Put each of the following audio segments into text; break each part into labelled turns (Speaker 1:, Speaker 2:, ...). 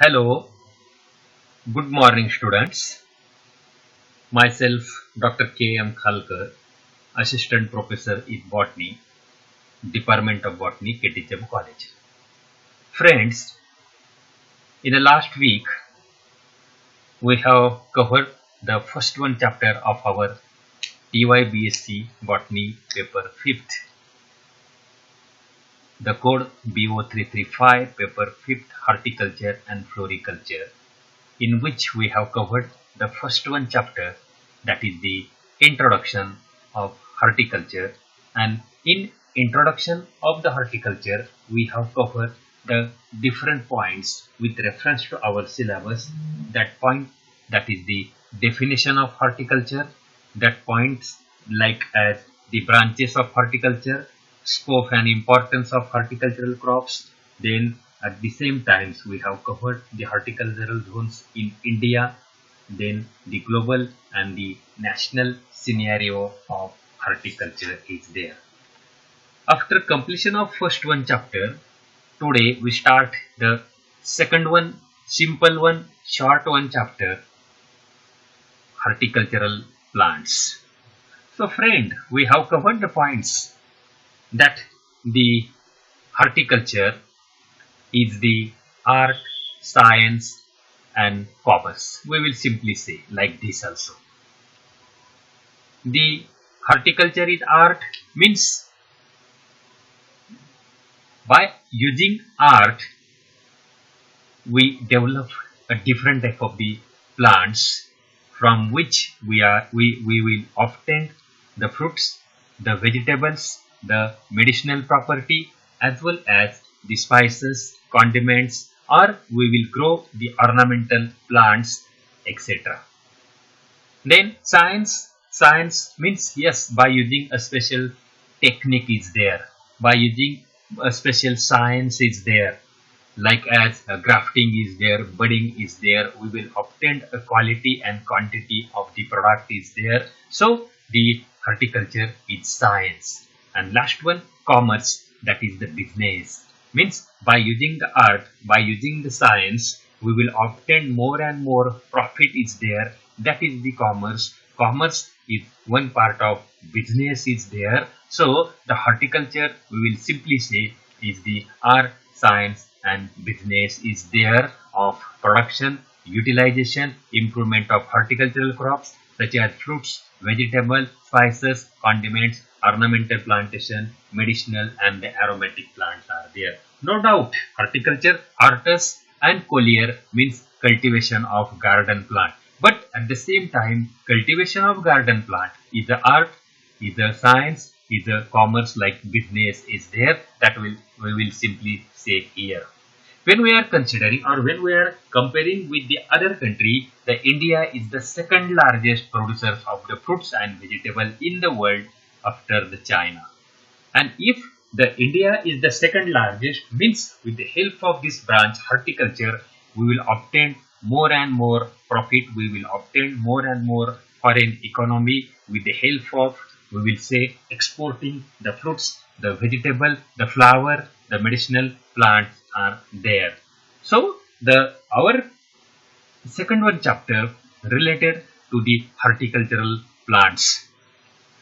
Speaker 1: Hello, good morning students. Myself Dr. K. M. Khalkar, Assistant Professor in Botany, Department of Botany, KTHM College. Friends, in the last week we have covered the first one chapter of our TYBSc Botany paper 5th, the code BO335 paper 5th Horticulture and Floriculture, in which we have covered the first one chapter, that is the introduction of horticulture. And in introduction of the horticulture we have covered the different points with reference to our syllabus. That point, that is the definition of horticulture, that points like as the branches of horticulture, scope and importance of horticultural crops. Then at the same times we have covered the horticultural zones in India, then the global and the national scenario of horticulture is there. After completion of first one chapter, today we start the second one, simple one, short one chapter, horticultural plants. So friend, we have covered the points that the horticulture is the art, science and commerce. We will simply say like this also. The horticulture is art means by using art we develop a different type of the plants from which we will obtain the fruits, the vegetables, the medicinal property as well as the spices, condiments, or we will grow the ornamental plants, etc. Then science means yes, by using a special technique is there, by using a special science is there, like as grafting is there, budding is there, we will obtain a quality and quantity of the product is there. So the horticulture is science. And last one, commerce, that is the business. Means by using the art, by using the science, we will obtain more and more profit is there. That is the commerce. Commerce is one part of business is there. So the horticulture we will simply say is the art, science and business is there of production, utilization, improvement of horticultural crops such as fruits, vegetables, spices, condiments, ornamental plantation, medicinal and the aromatic plants are there. No doubt, horticulture, artist and collier means cultivation of garden plant. But at the same time, cultivation of garden plant is a art, is a science, is a commerce like business is there. That we will simply say here. When we are considering or when we are comparing with the other country, the India is the second largest producer of the fruits and vegetables in the world after the China. And if the India is the second largest, means with the help of this branch horticulture, we will obtain more and more profit, we will obtain more and more foreign economy with the help of, we will say, exporting the fruits, the vegetable, the flower, the medicinal plants are there. So the our second one chapter related to the horticultural plants.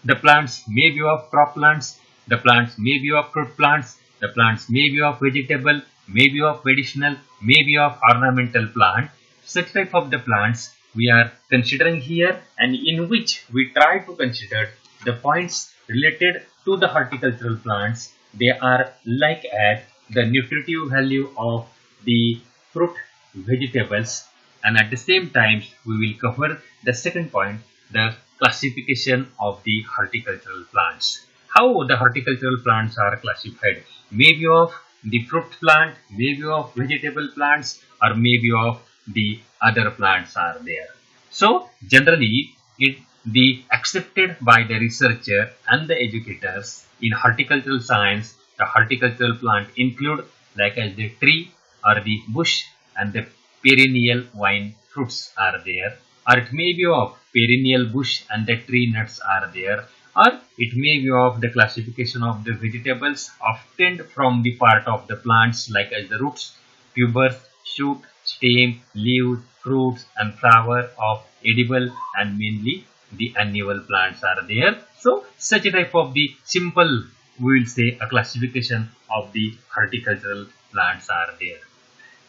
Speaker 1: The plants may be of crop plants, the plants may be of fruit plants, the plants may be of vegetable, may be of medicinal, may be of ornamental plant. Such type of the plants we are considering here, and in which we try to consider the points related to the horticultural plants. They are like as the nutritive value of the fruit, vegetables, and at the same time we will cover the second point, the classification of the horticultural plants. How the horticultural plants are classified? Maybe of the fruit plant, maybe of vegetable plants, or maybe of the other plants are there. So generally it the accepted by the researcher and the educators in horticultural science, the horticultural plant include like as the tree or the bush and the perennial vine fruits are there, or it may be of perennial bush and the tree nuts are there, or it may be of the classification of the vegetables obtained from the part of the plants like as the roots, tubers, shoot, stem, leaves, fruits and flower of edible and mainly the annual plants are there. So such a type of the simple, we will say, a classification of the horticultural plants are there.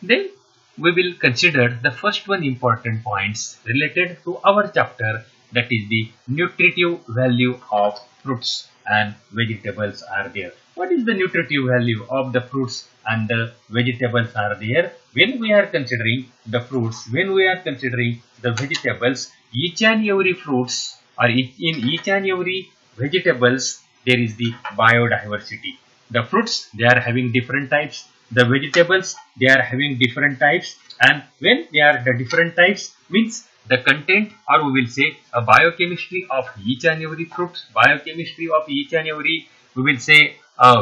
Speaker 1: Then we will consider the first one important points related to our chapter, that is the nutritive value of fruits and vegetables are there. What is the nutritive value of the fruits and the vegetables are there? When we are considering the fruits, when we are considering the vegetables, each and every fruits or in each and every vegetables there is the biodiversity. The fruits, they are having different types, the vegetables, they are having different types, and when they are the different types means the content, or we will say a biochemistry of each and every fruit, biochemistry of each and every, we will say,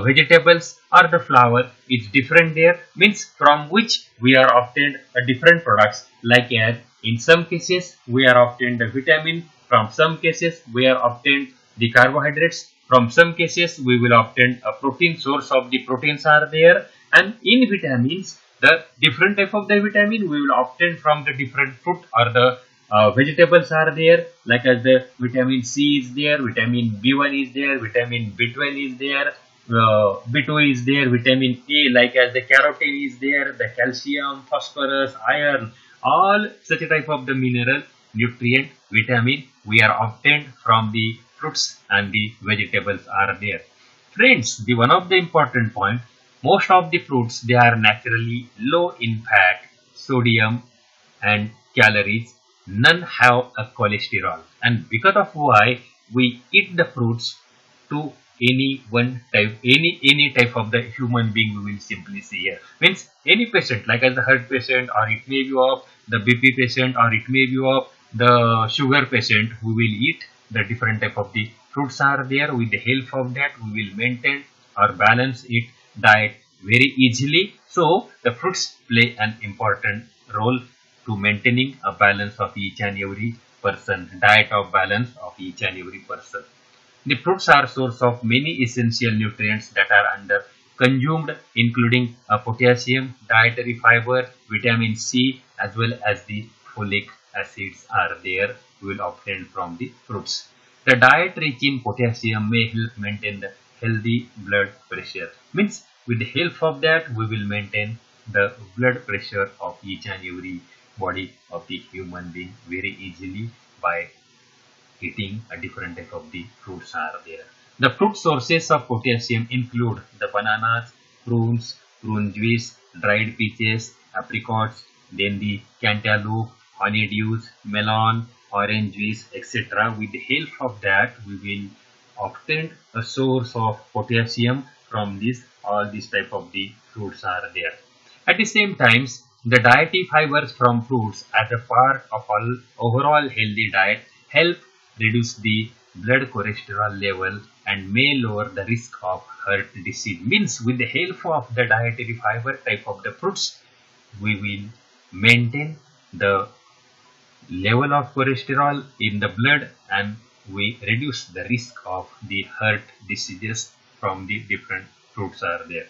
Speaker 1: vegetables or the flower is different there, means from which we are obtained a different products, like as in some cases we are obtained the vitamin, from some cases we are obtained the carbohydrates, from some cases we will obtain a protein, source of the proteins are there, and in vitamins the different type of the vitamin we will obtain from the different fruit or the vegetables are there, like as the vitamin C is there, vitamin B1 is there, vitamin B12 is there, B2 is there, vitamin A, like as the carotene is there, the calcium, phosphorus, iron, all such a type of the mineral, nutrient, vitamin we are obtained from the fruits and the vegetables are there. Friends, the one of the important point, most of the fruits they are naturally low in fat, sodium and calories. None have a cholesterol, and because of why we eat the fruits to any one type, any type of the human being, we will simply see here. Means any patient, like as the heart patient, or it may be of the BP patient, or it may be of the sugar patient, we will eat the different type of the fruits are there. With the help of that we will maintain or balance it diet very easily. So the fruits play an important role to maintaining a balance of each and every person, diet of balance of each and every person. The fruits are source of many essential nutrients that are under consumed, including potassium, dietary fiber, vitamin C, as well as the folic acids are there, we will obtain from the fruits. The diet rich in potassium may help maintain the healthy blood pressure. Means with the help of that we will maintain the blood pressure of each and every body of the human being very easily by eating a different type of the fruits are there. The fruit sources of potassium include the bananas, prunes, prune juice, dried peaches, apricots, then the cantaloupe, honeydews, melon, orange juice, etc. With the help of that, we will obtain a source of potassium from this. All these type of the fruits are there. At the same times, the dietary fibers from fruits as a part of all overall healthy diet help reduce the blood cholesterol level and may lower the risk of heart disease. Means with the help of the dietary fiber type of the fruits, we will maintain the level of cholesterol in the blood and we reduce the risk of the heart diseases from the different fruits are there.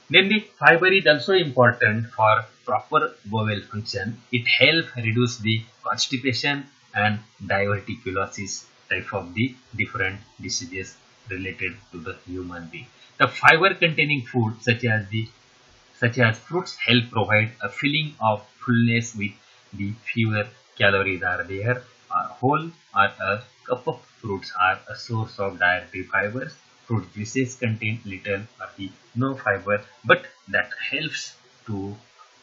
Speaker 1: Then the fiber is also important for proper bowel function. It helps reduce the constipation and diverticulosis type of the different diseases related to the human being. The fiber containing food such as fruits help provide a feeling of fullness with the fewer calories are there. A whole or a cup of fruits are a source of dietary fibers. Fruit juices contain little or the no fiber, but that helps to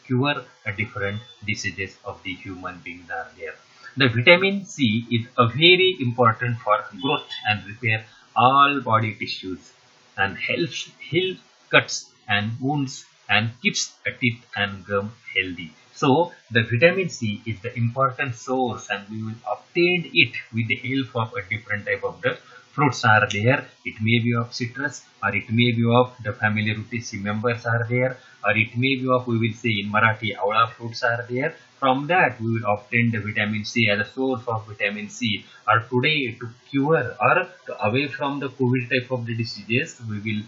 Speaker 1: cure a different diseases of the human beings are there. The vitamin C is a very important for growth and repair all body tissues and helps heal cuts and wounds and keeps a teeth and gum healthy. So the vitamin C is the important source and we will obtain it with the help of a different type of the fruits are there. It may be of citrus or it may be of the family Rutaceae members are there or it may be of, we will say in Marathi, Aula fruits are there. From that we will obtain the vitamin C as a source of vitamin C. Or today to cure or to away from the COVID type of the diseases, we will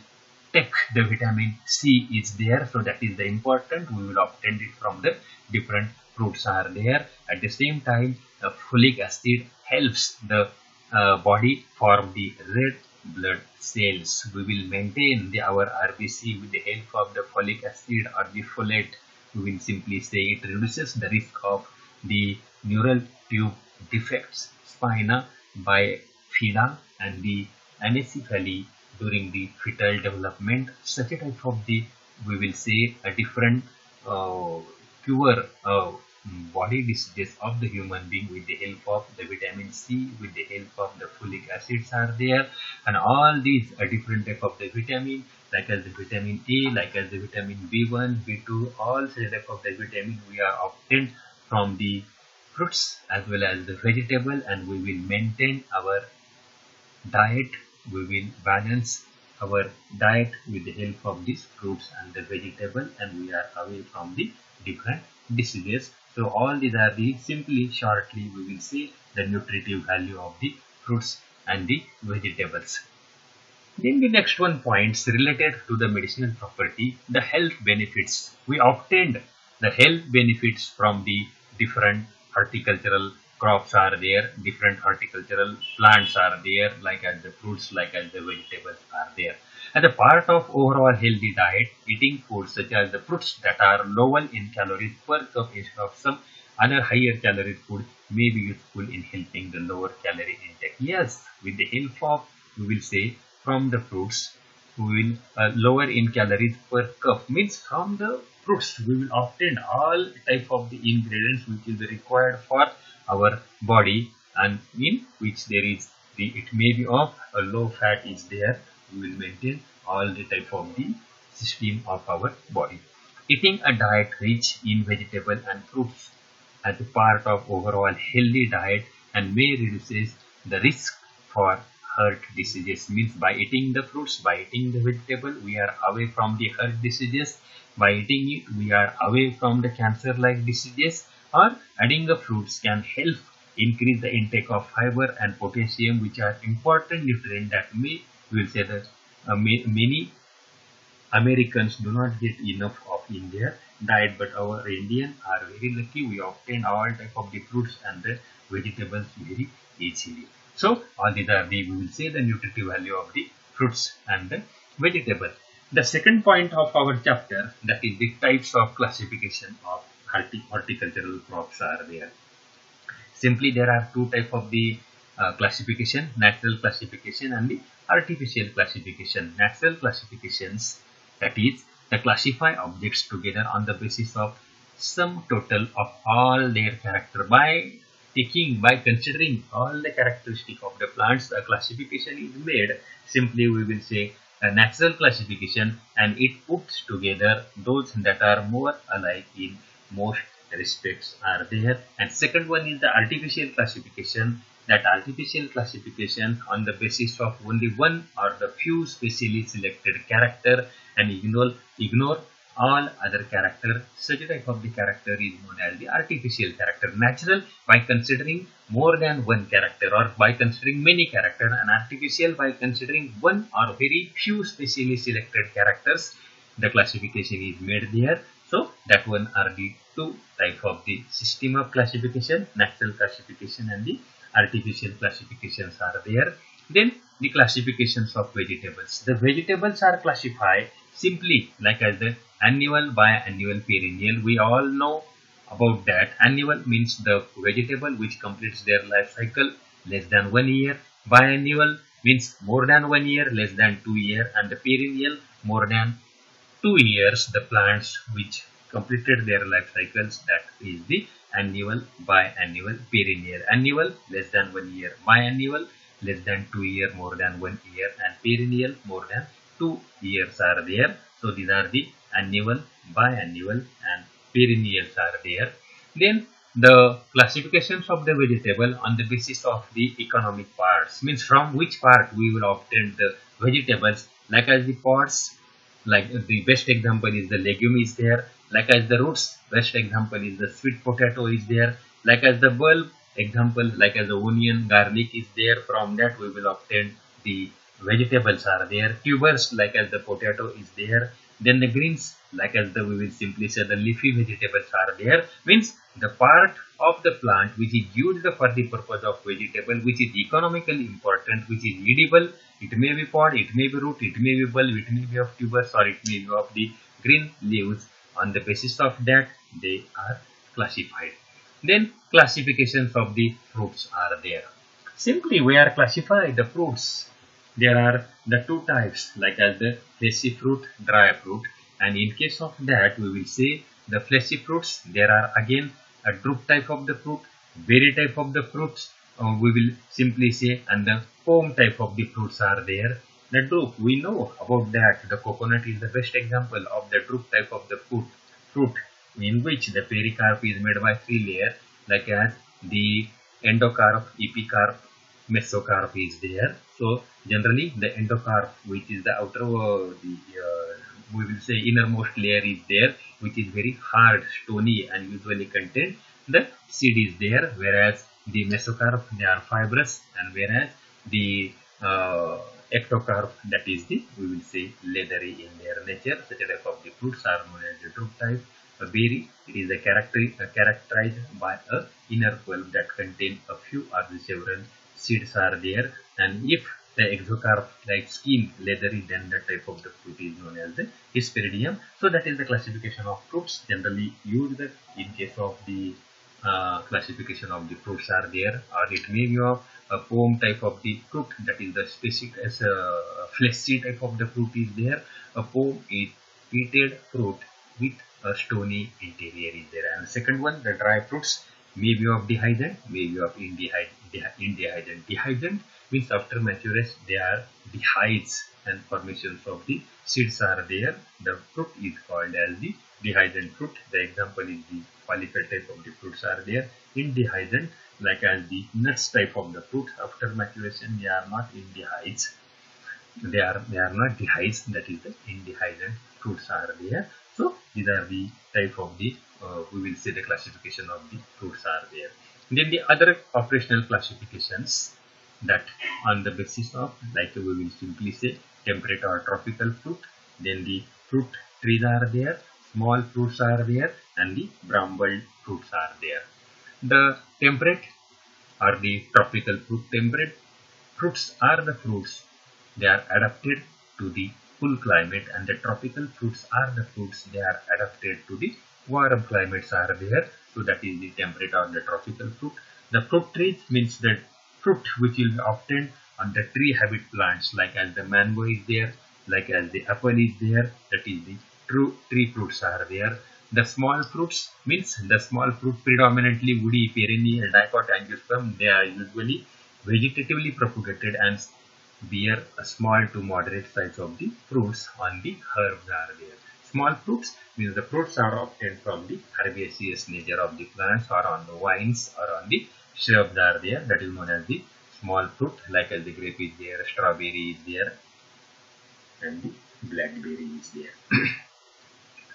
Speaker 1: take the vitamin C is there, so that is the important. We will obtain it from the different fruits are there. At the same time, folic acid helps the body form the red blood cells. We will maintain our RBC with the help of the folic acid or the folate. We will simply say it reduces the risk of the neural tube defects, spina bifida, and the anencephaly during the fetal development. Such a type of the, we will say, a different uh, pure body diseases of the human being with the help of the vitamin C, with the help of the folic acids are there, and all these are different type of the vitamin, like as the vitamin A, like as the vitamin B1, B2, all such type of the vitamin we are obtained from the fruits as well as the vegetable, and we will maintain our diet. We will balance our diet with the help of these fruits and the vegetable, and we are away from the different diseases. So all these are the, simply shortly we will see the nutritive value of the fruits and the vegetables. Then the next one points related to the medicinal property, the health benefits. We obtained the health benefits from the different horticultural crops are there, different horticultural plants are there, like as the fruits, like as the vegetables are there. As a part of overall healthy diet, eating foods such as the fruits that are lower in calories per cup instead of some other higher calorie food may be useful in helping the lower calorie intake. Yes, with the help of, we will say, from the fruits, we will lower in calories per cup, means from the fruits we will obtain all type of the ingredients which is required for our body, and in which there is the, it may be of a low fat is there. We will maintain all the type of the system of our body. Eating a diet rich in vegetable and fruits as a part of overall healthy diet and may reduces the risk for heart diseases, means by eating the fruits, by eating the vegetable, we are away from the heart diseases. By eating it, we are away from the cancer like diseases. Or adding the fruits can help increase the intake of fiber and potassium, which are important nutrients that may, we will say that many Americans do not get enough of in their diet, but our Indian are very lucky. We obtain all type of the fruits and the vegetables very easily. So all these are the, we will say, the nutritive value of the fruits and the vegetable. The second point of our chapter, that is the types of classification of horticultural crops are there. Simply there are two type of the classification, natural classification and the artificial classification. Natural classifications, that is, they classify objects together on the basis of sum total of all their character. By considering all the characteristic of the plants, a classification is made. Simply we will say a natural classification, and it puts together those that are more alike in most respects are there. And second one is the artificial classification. That artificial classification on the basis of only one or the few specially selected character, and ignore all other character. Such type of the character is known as the artificial character. Natural, by considering more than one character, or by considering many characters, and artificial by considering one or very few specially selected characters. The classification is made there. So that one are the two type of the system of classification, natural classification and the artificial classifications are there. Then the classifications of vegetables. The vegetables are classified simply like as the annual, biannual, perennial. We all know about that. Annual means the vegetable which completes their life cycle less than 1 year. Biannual means more than 1 year, less than 2 years, and the perennial more than 2 years, the plants which completed their life cycles, that is the annual, biannual, perennial. Annual less than 1 year, biannual less than 2 year, more than 1 year, and perennial more than 2 years are there. So these are the annual, biannual and perennials are there. Then the classifications of the vegetable on the basis of the economic parts, means from which part we will obtain the vegetables, like as the pods, like the best example is the legume is there, like as the roots, best example is the sweet potato is there, like as the bulb example, like as the onion, garlic is there. From that we will obtain the vegetables are there, tubers like as the potato is there, then the greens like as the we will simply say the leafy vegetables are there, means the part of the plant which is used for the purpose of vegetable, which is economically important, which is edible. It may be pod, it may be root, it may be bulb, it may be of tubers, or it may be of the green leaves. On the basis of that they are classified. Then classifications of the fruits are there. Simply we are classify the fruits. There are the two types like as the fleshy fruit, dry fruit, and in case of that we will say the fleshy fruits, there are again a drupe type of the fruit, berry type of the fruits, we will simply say, and the pome type of the fruits are there. The drupe, we know about that. The coconut is the best example of the drupe type of the fruit in which the pericarp is made by three layers, like as the endocarp, epicarp, mesocarp is there. So generally the endocarp, which is the outer, we will say innermost layer is there, which is very hard, stony, and usually contain the seed is there. Whereas the mesocarp they are fibrous, and whereas the ectocarp, that is the we will say leathery in their nature. Such a type of the fruits are known as the drupe type. A berry, it is characterized by a inner pulp that contain a few or several seeds are there, and if the exocarp like skin leathery, then the type of the fruit is known as the Hesperidium. So that is the classification of fruits generally used in case of the classification of the fruits are there, or it may be of a pome type of the fruit, that is the specific as a fleshy type of the fruit is there. A pome is peated fruit with a stony interior is there. And the second one, the dry fruits, may be of dehiscent, may be of indehiscent. Dehiscent means after maturation they are dehisced and formations of the seeds are there. The fruit is called as the dehiscent fruit. The example is the polypid type of the fruits are there. Indehiscent, like as the nuts type of the fruit, after maturation they are not indehisced. They are not dehisced, that is the indehiscent fruits are there. So these are the type of the we will say the classification of the fruits are there. Then the other operational classifications, that on the basis of, like we will simply say temperate or tropical fruit. Then the fruit trees are there, small fruits are there, and the bramble fruits are there. The temperate or the tropical fruit, temperate fruits are the fruits they are adapted to the cool climate, and the tropical fruits are the fruits they are adapted to the warm climates are there. So that is the temperate or the tropical fruit. The fruit trees means that fruit which will be obtained on the tree habit plants, like as the mango is there, like as the apple is there, that is the true tree fruits are there. The small fruits means the small fruit predominantly woody, perennial, dicot, angiosperm. They are usually vegetatively propagated and bear a small to moderate size of the fruits on the herbs are there. Small fruits means the fruits are obtained from the herbaceous nature of the plants, or on the vines, or on the shrubs are there. That is known as the small fruit, like as the grape is there, strawberry is there, and the blackberry is there.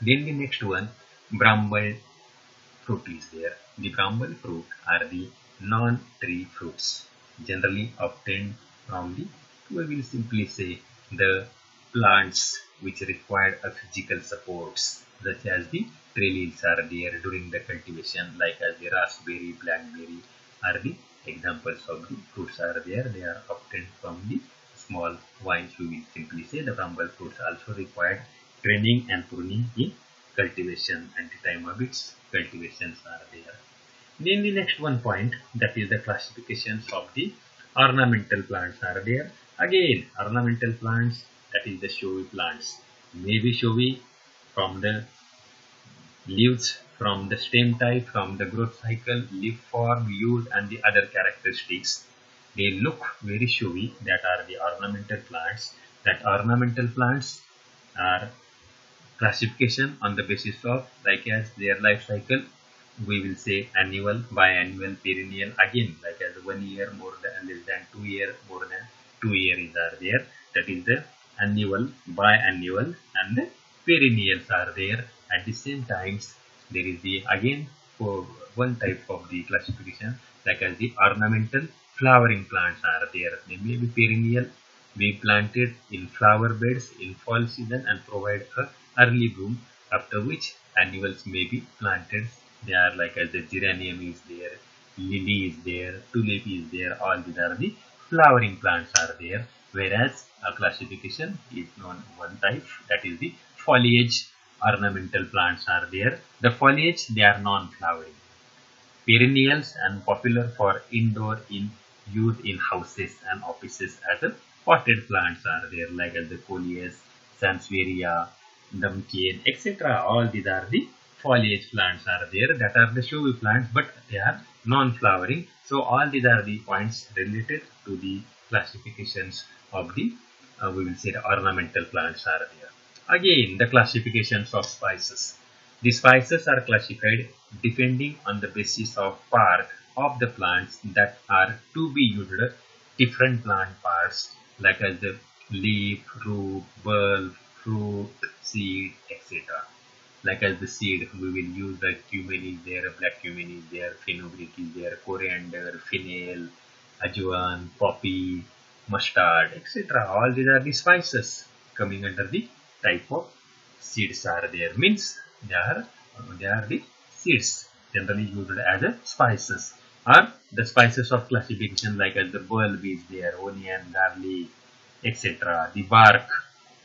Speaker 1: Then the next one, bramble fruit is there. The bramble fruit are the non-tree fruits, generally obtained from the, we will simply say, the plants which require a physical supports, such as the trellis are there during the cultivation, like as the raspberry, blackberry are the examples of the fruits are there. They are obtained from the small vines, we will simply say. The bramble fruits also required training and pruning in cultivation, and the time of its cultivations are there. Then the next one point, that is the classifications of the ornamental plants are there. Again, ornamental plants, that is the showy plants, may be showy from the leaves, from the stem type, from the growth cycle, leaf form, use, and the other characteristics. They look very showy, that are the ornamental plants. That ornamental plants are classification on the basis of, like as their life cycle, we will say annual, biannual, perennial. Again, like as 1 year, more than less than 2 year, more than 2 years are there. That is the annual, biannual, and the perennials are there. At the same times, there is the again for one type of the classification, like as the ornamental flowering plants are there. They may be perennial, be planted in flower beds in fall season and provide a early bloom, after which annuals may be planted. They are like as the geranium is there, lily is there, tulip is there, all these are the flowering plants are there, whereas a classification is known one type, that is the foliage ornamental plants are there. The foliage, they are non-flowering, perennials and popular for indoor in use in houses and offices as a potted plants are there, like as the coleus, sansevieria, dumkian, etc. All these are the foliage plants are there, that are the showy plants, but they are non-flowering. So all these are the points related to the classifications of the we will say the ornamental plants are there. Again, the classifications of spices. The spices are classified depending on the basis of part of the plants that are to be used. Different plant parts like as the leaf, root, bulb, fruit, seed, etc. Like as the seed, we will use the cumin is there, black cumin is there, fenugreek is there, coriander, fennel, ajwain, poppy, mustard, etc. All these are the spices coming under the type of seeds are there. Means they are the seeds generally used as a spices. Or the spices of classification like as the bulb is there, onion, garlic, etc. The bark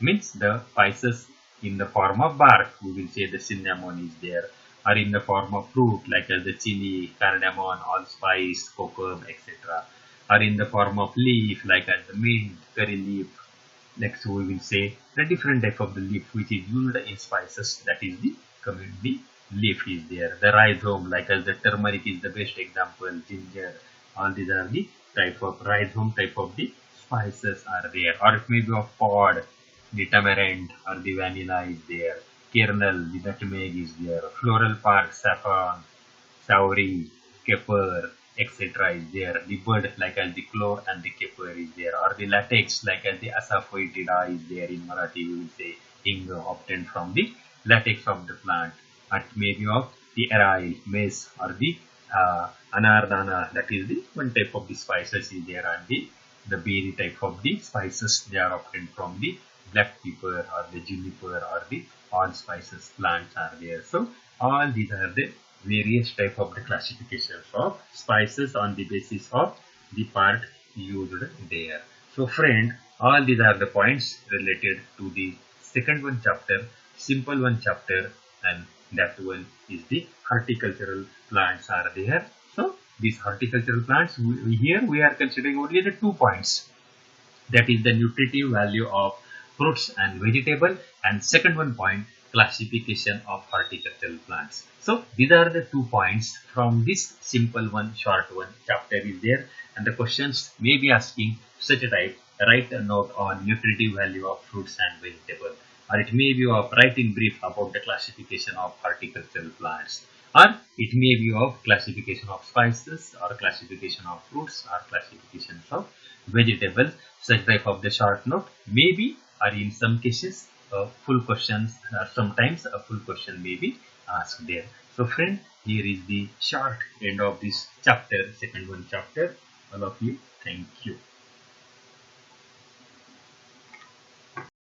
Speaker 1: means the spices in the form of bark. We will say the cinnamon is there, or in the form of fruit like as the chili, cardamom, allspice, kokum, etc. Or in the form of leaf like as the mint, curry leaf. Next we will say the different type of the leaf which is used in spices, that is the community leaf is there. The rhizome like as the turmeric is the best example, ginger, all these are the type of rhizome type of the spices are there, or it may be of pod, the tamarind or the vanilla is there, kernel, the nutmeg is there, floral part, saffron, Sauri, Kepper, etc. is there. The bud like as the clove and the Kepper is there. Or the latex like as the Asafoetida is there. In Marathi we will say ing obtained from the latex of the plant. It may be of the arail, maize or the anardana, that is the one type of the spices is there, and the berry type of the spices they are obtained from the black pepper or the juniper or the allspices plants are there. So all these are the various type of the classifications of spices on the basis of the part used there. So friend, all these are the points related to the second one chapter, simple one chapter, and that one is the horticultural plants are there. So these horticultural plants, here we are considering only the 2 points, that is the nutritive value of fruits and vegetable, and second one point, classification of horticultural plants. So these are the 2 points from this simple one short one chapter is there, and the questions may be asking such a type: write a note on nutritive value of fruits and vegetable, or it may be of write in brief about the classification of horticultural plants, or it may be of classification of spices, or classification of fruits, or classifications of vegetables. Such type of the short note may be, or in some cases full questions, sometimes a full question may be asked there. So friend, here is the short end of this chapter, second one chapter. All of you, thank you.